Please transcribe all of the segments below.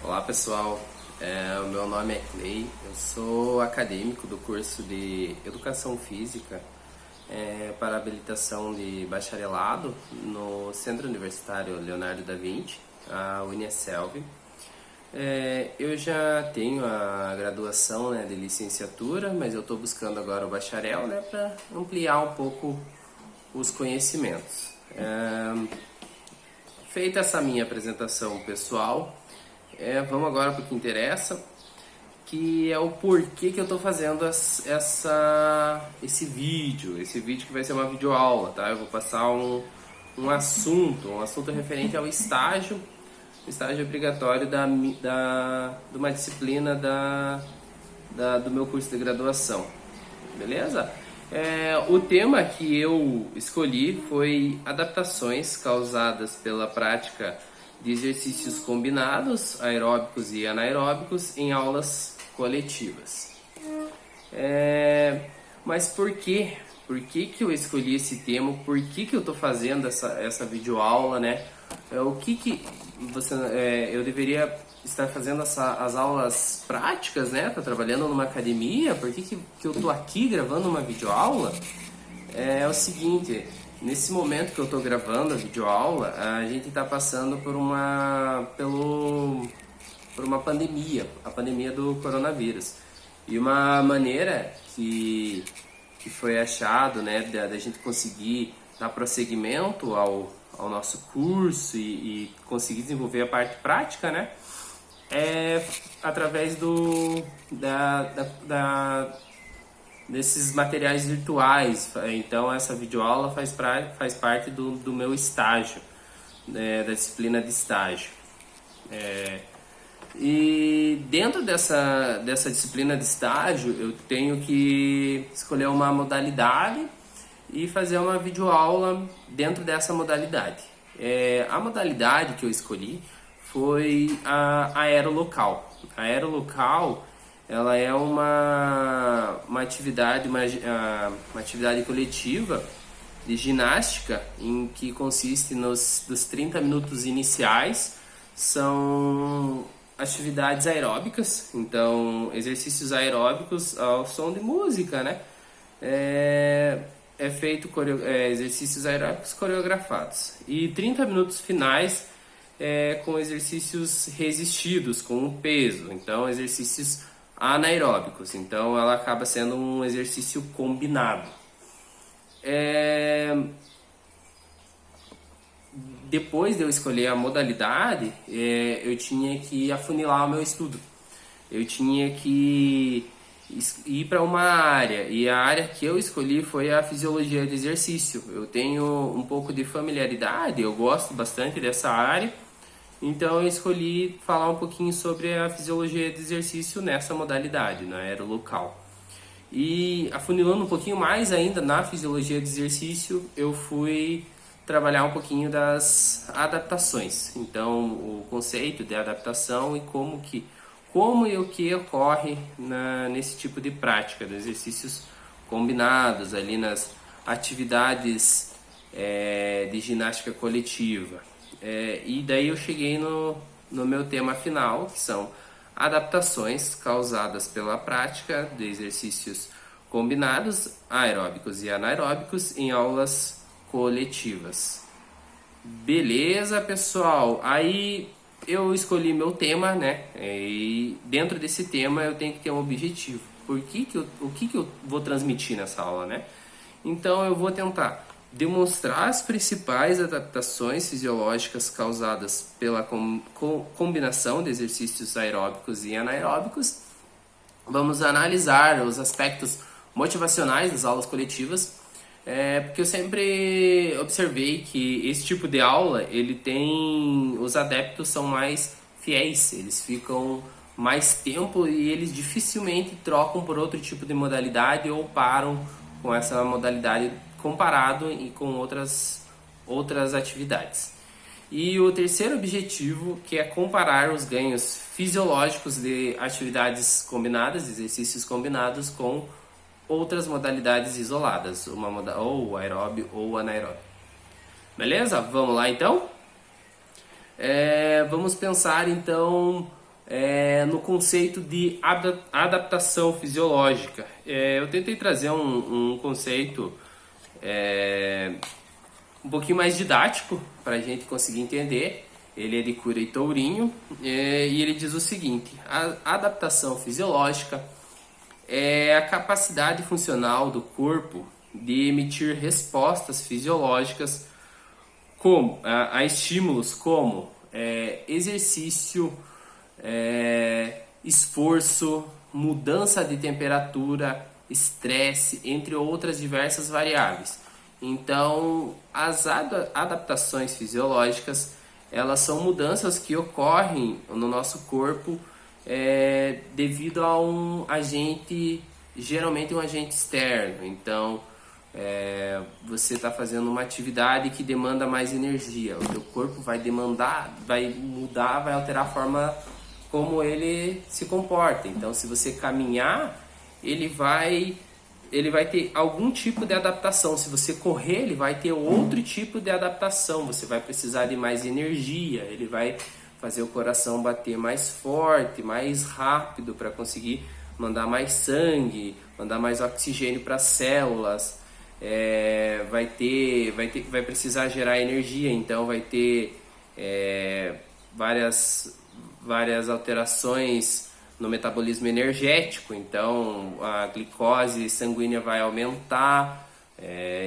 Olá pessoal, o meu nome é Clay, eu sou acadêmico do curso de Educação Física para habilitação de bacharelado no Centro Universitário Leonardo da Vinci, a Uniaselv. Eu já tenho a graduação, de licenciatura, mas eu estou buscando agora o bacharel, para ampliar um pouco os conhecimentos. Feita essa minha apresentação pessoal, vamos agora para o que interessa, que é o porquê que eu estou fazendo esse vídeo que vai ser uma videoaula, tá? Eu vou passar um assunto referente ao estágio obrigatório de uma disciplina do meu curso de graduação, beleza? O tema que eu escolhi foi adaptações causadas pela prática de exercícios combinados, aeróbicos e anaeróbicos, em aulas coletivas. Mas por quê? Por que eu escolhi esse tema? Por que eu estou fazendo essa videoaula, né? O que eu deveria estar fazendo as aulas práticas, né? Tá trabalhando numa academia? Por que eu estou aqui gravando uma videoaula? É o seguinte, nesse momento que eu estou gravando a videoaula, a gente está passando por uma pandemia, a pandemia do coronavírus. E uma maneira que foi achado, da gente conseguir dar prosseguimento ao nosso curso e conseguir desenvolver a parte prática, é através desses materiais virtuais. Então essa videoaula faz parte do meu estágio, da disciplina de estágio. E dentro dessa disciplina de estágio eu tenho que escolher uma modalidade e fazer uma videoaula dentro dessa modalidade. A modalidade que eu escolhi foi a aerolocal. A aerolocal, ela é uma atividade coletiva de ginástica em que consiste dos 30 minutos iniciais, são atividades aeróbicas, então exercícios aeróbicos ao som de música, é feito exercícios aeróbicos coreografados, e 30 minutos finais com exercícios resistidos, com o peso, então exercícios anaeróbicos, então ela acaba sendo um exercício combinado. Depois de eu escolher a modalidade, eu tinha que afunilar o meu estudo, eu tinha que ir para uma área, e a área que eu escolhi foi a fisiologia do exercício. Eu tenho um pouco de familiaridade, eu gosto bastante dessa área, então eu escolhi falar um pouquinho sobre a fisiologia do exercício nessa modalidade, na aerolocal. E afunilando um pouquinho mais ainda na fisiologia do exercício, eu fui trabalhar um pouquinho das adaptações. Então, o conceito de adaptação e como e o que ocorre nesse tipo de prática, dos exercícios combinados ali nas atividades de ginástica coletiva. E daí eu cheguei no meu tema final, que são adaptações causadas pela prática de exercícios combinados, aeróbicos e anaeróbicos, em aulas coletivas. Beleza, pessoal? Aí eu escolhi meu tema, E dentro desse tema eu tenho que ter um objetivo. O que eu vou transmitir nessa aula, Então eu vou tentar demonstrar as principais adaptações fisiológicas causadas pela combinação de exercícios aeróbicos e anaeróbicos. Vamos analisar os aspectos motivacionais das aulas coletivas, porque eu sempre observei que esse tipo de aula, os adeptos são mais fiéis, eles ficam mais tempo e eles dificilmente trocam por outro tipo de modalidade ou param com essa modalidade comparado e com outras atividades. E o terceiro objetivo, que é comparar os ganhos fisiológicos de atividades combinadas, exercícios combinados, com outras modalidades isoladas, ou aeróbio ou anaeróbio. Beleza? Vamos lá então? Vamos pensar então no conceito de adaptação fisiológica. Eu tentei trazer um conceito um pouquinho mais didático para a gente conseguir entender. Ele é de Cury e Tourinho e ele diz o seguinte: a adaptação fisiológica é a capacidade funcional do corpo de emitir respostas fisiológicas a estímulos como exercício, esforço, mudança de temperatura, estresse, entre outras diversas variáveis. Então, as adaptações fisiológicas, elas são mudanças que ocorrem no nosso corpo devido a um agente, geralmente um agente externo. Então, você está fazendo uma atividade que demanda mais energia, o teu corpo vai demandar, vai mudar, vai alterar a forma como ele se comporta. Então, se você caminhar, ele vai ter algum tipo de adaptação. Se você correr, ele vai ter outro tipo de adaptação. Você vai precisar de mais energia, ele vai fazer o coração bater mais forte, mais rápido para conseguir mandar mais sangue, mandar mais oxigênio para as células. Vai precisar gerar energia, então vai ter várias alterações no metabolismo energético, então a glicose sanguínea vai aumentar,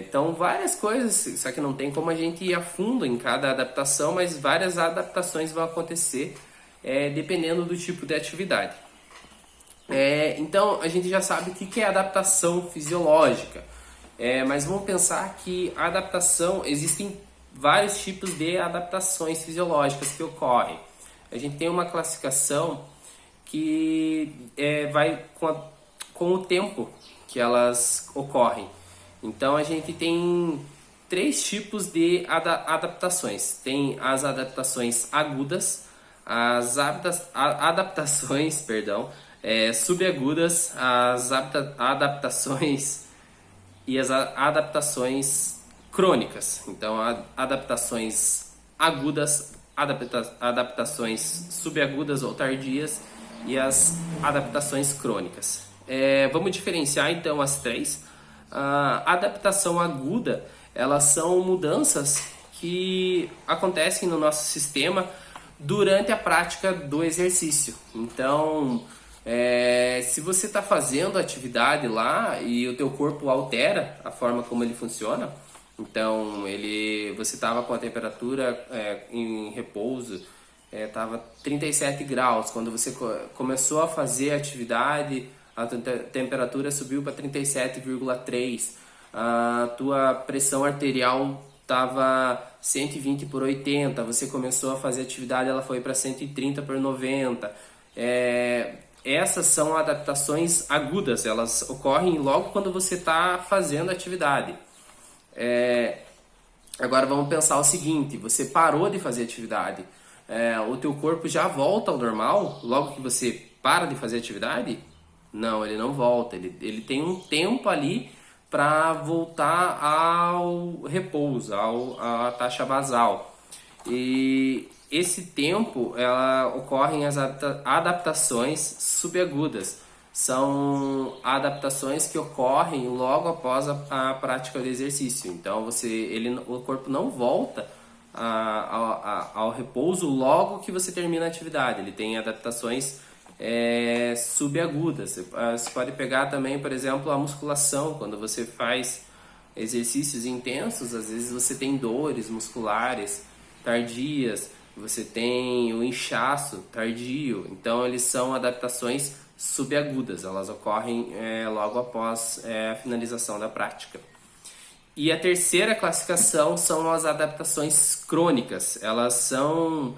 então várias coisas, só que não tem como a gente ir a fundo em cada adaptação, mas várias adaptações vão acontecer dependendo do tipo de atividade. Então a gente já sabe o que é adaptação fisiológica, mas vamos pensar que a adaptação, existem vários tipos de adaptações fisiológicas que ocorrem. A gente tem uma classificação que vai com o tempo que elas ocorrem. Então a gente tem 3 tipos de adaptações. Tem as adaptações agudas, as adaptações subagudas, as adaptações e as adaptações crônicas. Então, adaptações agudas, adaptações subagudas ou tardias e as adaptações crônicas. Vamos diferenciar então as 3. A adaptação aguda, elas são mudanças que acontecem no nosso sistema durante a prática do exercício. Então, se você está fazendo atividade lá e o teu corpo altera a forma como ele funciona, então você estava com a temperatura em repouso, estava 37 graus, quando você começou a fazer a atividade, a temperatura subiu para 37,3, a tua pressão arterial estava 120 por 80, você começou a fazer atividade, ela foi para 130 por 90. Essas são adaptações agudas, elas ocorrem logo quando você está fazendo atividade. Agora vamos pensar o seguinte: você parou de fazer atividade, o teu corpo já volta ao normal logo que você para de fazer atividade? Não, ele não volta, ele tem um tempo ali para voltar ao repouso, à taxa basal. E esse tempo ocorrem as adaptações subagudas. São adaptações que ocorrem logo após a prática do exercício. Então o corpo não volta ao repouso logo que você termina a atividade. Ele tem adaptações subagudas. Você pode pegar também, por exemplo, a musculação. Quando você faz exercícios intensos, às vezes você tem dores musculares tardias, você tem o inchaço tardio. Então eles são adaptações subagudas, elas ocorrem logo após a finalização da prática. E a terceira classificação são as adaptações crônicas. Elas são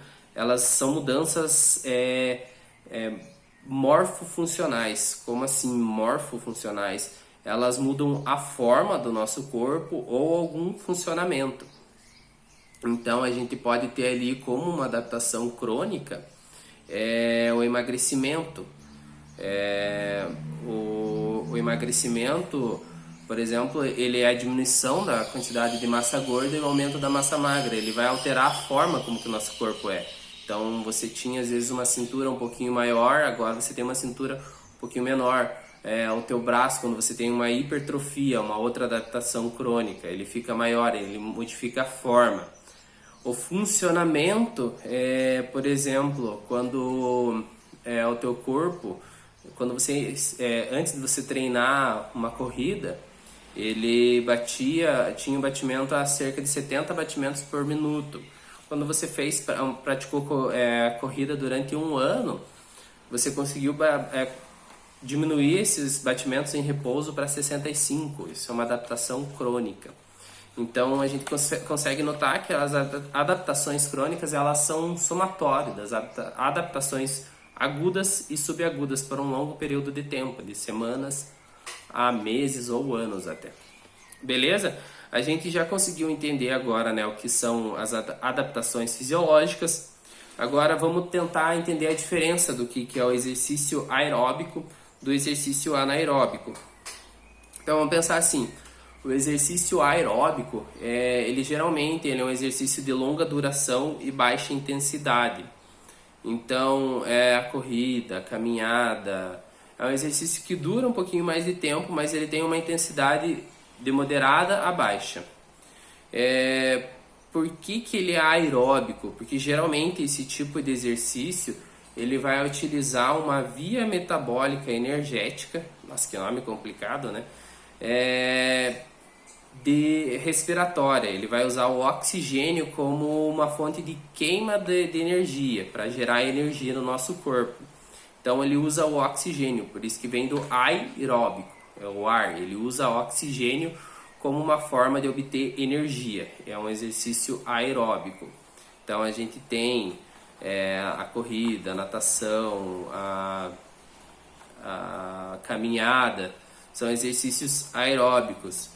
mudanças morfofuncionais. Como assim morfofuncionais? Elas mudam a forma do nosso corpo ou algum funcionamento. Então a gente pode ter ali como uma adaptação crônica o emagrecimento. O emagrecimento, por exemplo, ele é a diminuição da quantidade de massa gorda e o aumento da massa magra. Ele vai alterar a forma como que o nosso corpo é. Então você tinha às vezes uma cintura um pouquinho maior, agora você tem uma cintura um pouquinho menor. O teu braço, quando você tem uma hipertrofia, uma outra adaptação crônica, ele fica maior, ele modifica a forma. O funcionamento, por exemplo, quando o teu corpo, quando você antes de você treinar uma corrida, ele tinha um batimento a cerca de 70 batimentos por minuto. Quando você praticou corrida durante um ano, você conseguiu diminuir esses batimentos em repouso para 65. Isso é uma adaptação crônica. Então a gente consegue notar que as adaptações crônicas, elas são somatórias das adaptações agudas e subagudas por um longo período de tempo, de semanas a meses ou anos até. Beleza? A gente já conseguiu entender agora, né, o que são as adaptações fisiológicas. Agora vamos tentar entender a diferença do que é o exercício aeróbico do exercício anaeróbico. Então vamos pensar assim, o exercício aeróbico, ele geralmente é um exercício de longa duração e baixa intensidade. Então a corrida, a caminhada, é um exercício que dura um pouquinho mais de tempo, mas ele tem uma intensidade de moderada a baixa. Por que ele é aeróbico? Porque geralmente esse tipo de exercício ele vai utilizar uma via metabólica energética, nossa, que nome complicado, né? De respiratória. Ele vai usar o oxigênio como uma fonte de queima de energia, para gerar energia no nosso corpo. Então ele usa o oxigênio, por isso que vem do aeróbico, é o ar. Ele usa o oxigênio como uma forma de obter energia. É um exercício aeróbico. Então a gente tem a corrida, a natação, a caminhada, são exercícios aeróbicos.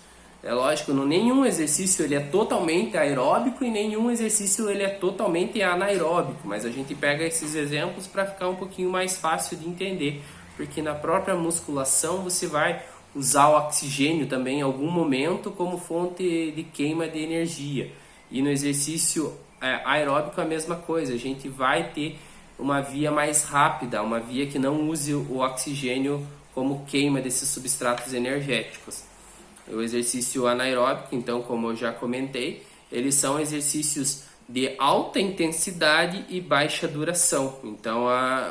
É lógico, nenhum exercício ele é totalmente aeróbico e nenhum exercício ele é totalmente anaeróbico, mas a gente pega esses exemplos para ficar um pouquinho mais fácil de entender, porque na própria musculação você vai usar o oxigênio também em algum momento como fonte de queima de energia, e no exercício aeróbico a mesma coisa, a gente vai ter uma via mais rápida, uma via que não use o oxigênio como queima desses substratos energéticos. O exercício anaeróbico, então, como eu já comentei, eles são exercícios de alta intensidade e baixa duração. Então,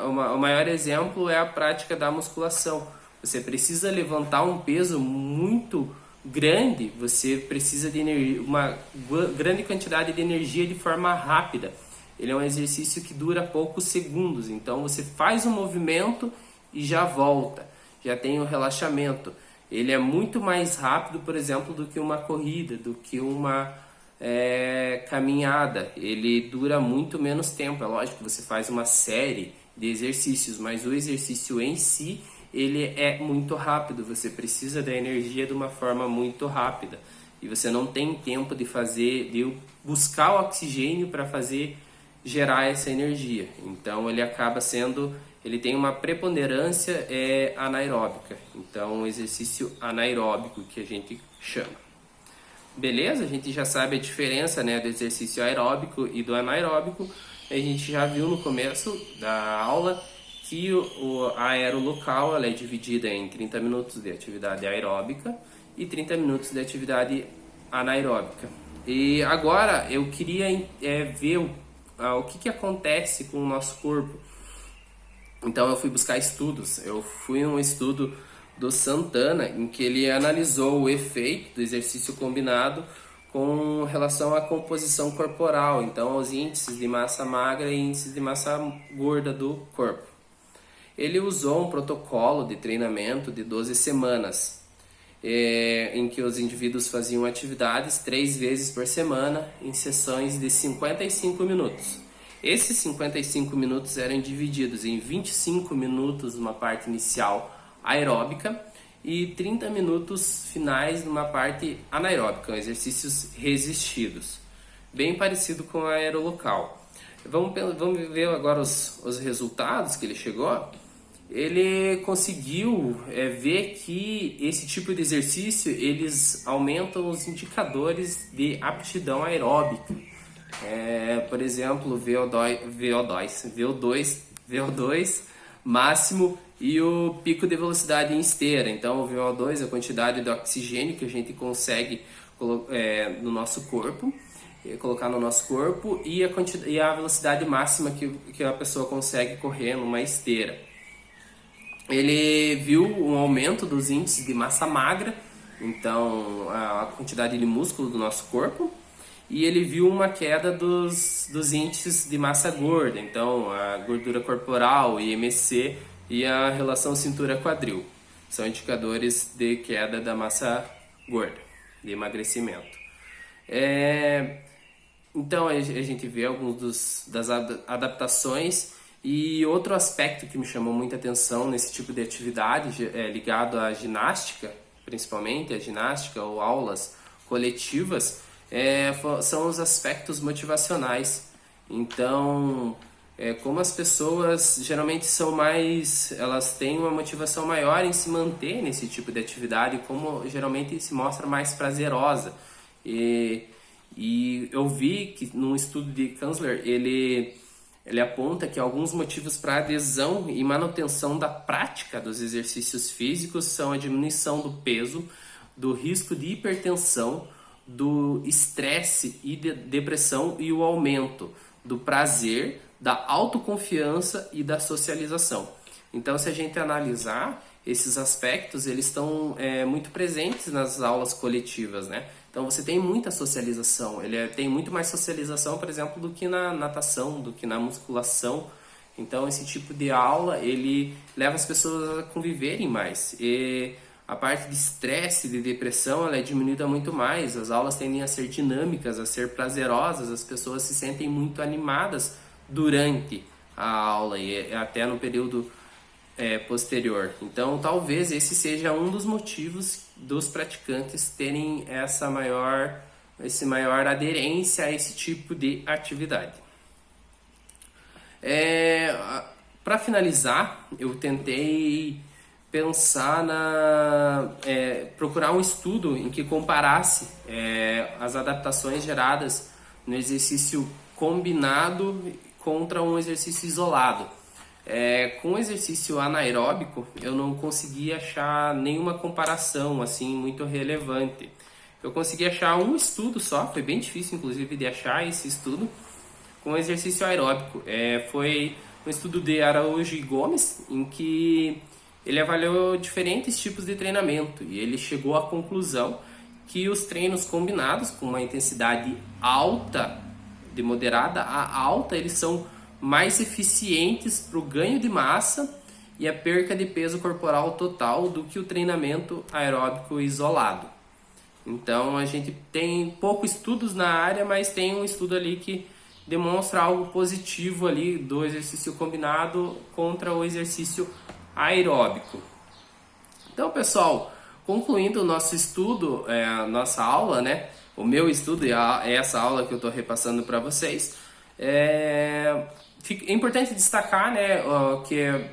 o maior exemplo é a prática da musculação. Você precisa levantar um peso muito grande, você precisa de uma grande quantidade de energia de forma rápida. Ele é um exercício que dura poucos segundos, então você faz um movimento e já volta, já tem o relaxamento. Ele é muito mais rápido, por exemplo, do que uma corrida, do que uma caminhada. Ele dura muito menos tempo. É lógico que você faz uma série de exercícios, mas o exercício em si, ele é muito rápido. Você precisa da energia de uma forma muito rápida. E você não tem tempo de buscar o oxigênio para gerar essa energia. Então ele tem uma preponderância anaeróbica. Então, um exercício anaeróbico que a gente chama. Beleza? A gente já sabe a diferença, né, do exercício aeróbico e do anaeróbico. A gente já viu no começo da aula que a aerolocal ela é dividida em 30 minutos de atividade aeróbica e 30 minutos de atividade anaeróbica. E agora eu queria ver o que acontece com o nosso corpo. Então eu fui buscar estudos. Eu fui um estudo do Santana em que ele analisou o efeito do exercício combinado com relação à composição corporal, então os índices de massa magra e índices de massa gorda do corpo. Ele usou um protocolo de treinamento de 12 semanas, em que os indivíduos faziam atividades 3 vezes por semana em sessões de 55 minutos. Esses 55 minutos eram divididos em 25 minutos numa parte inicial aeróbica e 30 minutos finais numa parte anaeróbica, exercícios resistidos, bem parecido com a aerolocal. Vamos ver agora os resultados que ele chegou. Ele conseguiu ver que esse tipo de exercício eles aumentam os indicadores de aptidão aeróbica. Por exemplo, VO2 máximo e o pico de velocidade em esteira. Então, o VO2 é a quantidade de oxigênio que a gente consegue no nosso corpo, colocar no nosso corpo, e a velocidade máxima que a pessoa consegue correr numa esteira. Ele viu um aumento dos índices de massa magra, então a quantidade de músculo do nosso corpo, e ele viu uma queda dos índices de massa gorda, então a gordura corporal, IMC e a relação cintura-quadril. São indicadores de queda da massa gorda, de emagrecimento. Então a gente vê alguns das adaptações. E outro aspecto que me chamou muita atenção nesse tipo de atividade, ligado à ginástica, principalmente a ginástica ou aulas coletivas, são os aspectos motivacionais. Então, como as pessoas geralmente elas têm uma motivação maior em se manter nesse tipo de atividade, como geralmente se mostra mais prazerosa. E eu vi que num estudo de Kanzler, ele aponta que alguns motivos para adesão e manutenção da prática dos exercícios físicos são a diminuição do peso, do risco de hipertensão, do estresse e de depressão e o aumento do prazer, da autoconfiança e da socialização. Então, se a gente analisar esses aspectos, eles estão muito presentes nas aulas coletivas, né? Então você tem muita socialização, tem muito mais socialização, por exemplo, do que na natação, do que na musculação. Então esse tipo de aula, ele leva as pessoas a conviverem mais. E a parte de estresse, de depressão, ela é diminuída muito mais. As aulas tendem a ser dinâmicas, a ser prazerosas, as pessoas se sentem muito animadas durante a aula e até no período posterior. Então, talvez esse seja um dos motivos dos praticantes terem essa maior aderência a esse tipo de atividade. Para finalizar, eu tentei pensar procurar um estudo em que comparasse as adaptações geradas no exercício combinado contra um exercício isolado. Com o exercício anaeróbico, eu não consegui achar nenhuma comparação assim muito relevante. Eu consegui achar um estudo só, foi bem difícil inclusive de achar esse estudo, com o exercício aeróbico. Foi um estudo de Araújo e Gomes, em que ele avaliou diferentes tipos de treinamento e ele chegou à conclusão que os treinos combinados com uma intensidade alta, de moderada a alta, eles são mais eficientes para o ganho de massa e a perca de peso corporal total do que o treinamento aeróbico isolado. Então a gente tem poucos estudos na área, mas tem um estudo ali que demonstra algo positivo ali do exercício combinado contra o exercício aeróbico. Então, pessoal, concluindo o nosso estudo, a nossa aula, né? O meu estudo e essa aula que eu estou repassando para vocês, é importante destacar, né, que é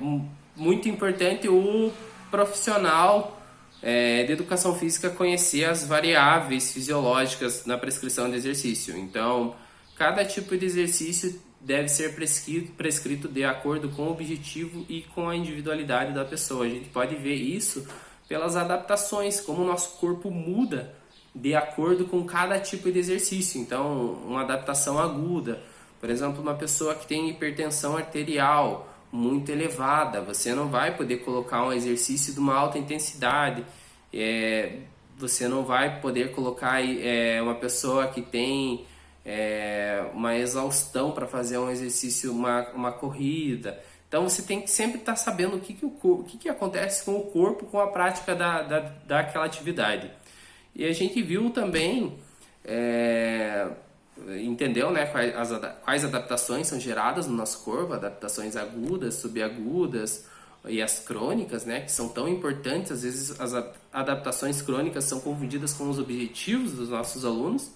muito importante o profissional de educação física conhecer as variáveis fisiológicas na prescrição de exercício. Então, cada tipo de exercício deve ser prescrito de acordo com o objetivo e com a individualidade da pessoa. A gente pode ver isso pelas adaptações, como o nosso corpo muda de acordo com cada tipo de exercício. Então, uma adaptação aguda, por exemplo, uma pessoa que tem hipertensão arterial muito elevada, você não vai poder colocar um exercício de uma alta intensidade. Você não vai poder colocar uma pessoa que tem uma exaustão para fazer um exercício, uma corrida. Então você tem que sempre estar sabendo o que acontece com o corpo com a prática daquela atividade. E a gente viu também, entendeu, né, quais adaptações são geradas no nosso corpo, adaptações agudas, subagudas e as crônicas, né, que são tão importantes. Às vezes as adaptações crônicas são confundidas com os objetivos dos nossos alunos.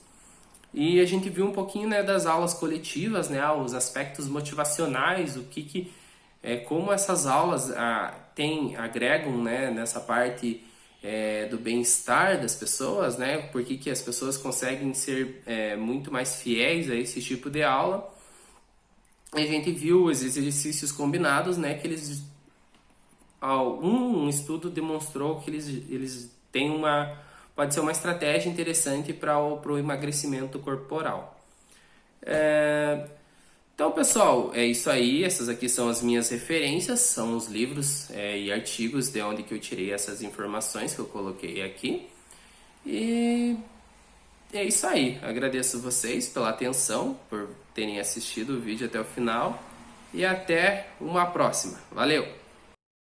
E a gente viu um pouquinho, né, das aulas coletivas, né, os aspectos motivacionais, como essas aulas agregam, né, nessa parte do bem-estar das pessoas, né? Por que que as pessoas conseguem ser muito mais fiéis a esse tipo de aula. A gente viu os exercícios combinados, né? Que eles, um estudo demonstrou que eles têm pode ser uma estratégia interessante para o emagrecimento corporal. Então, pessoal, é isso aí. Essas aqui são as minhas referências, são os livros e artigos de onde que eu tirei essas informações que eu coloquei aqui. E é isso aí. Agradeço vocês pela atenção, por terem assistido o vídeo até o final. E até uma próxima. Valeu!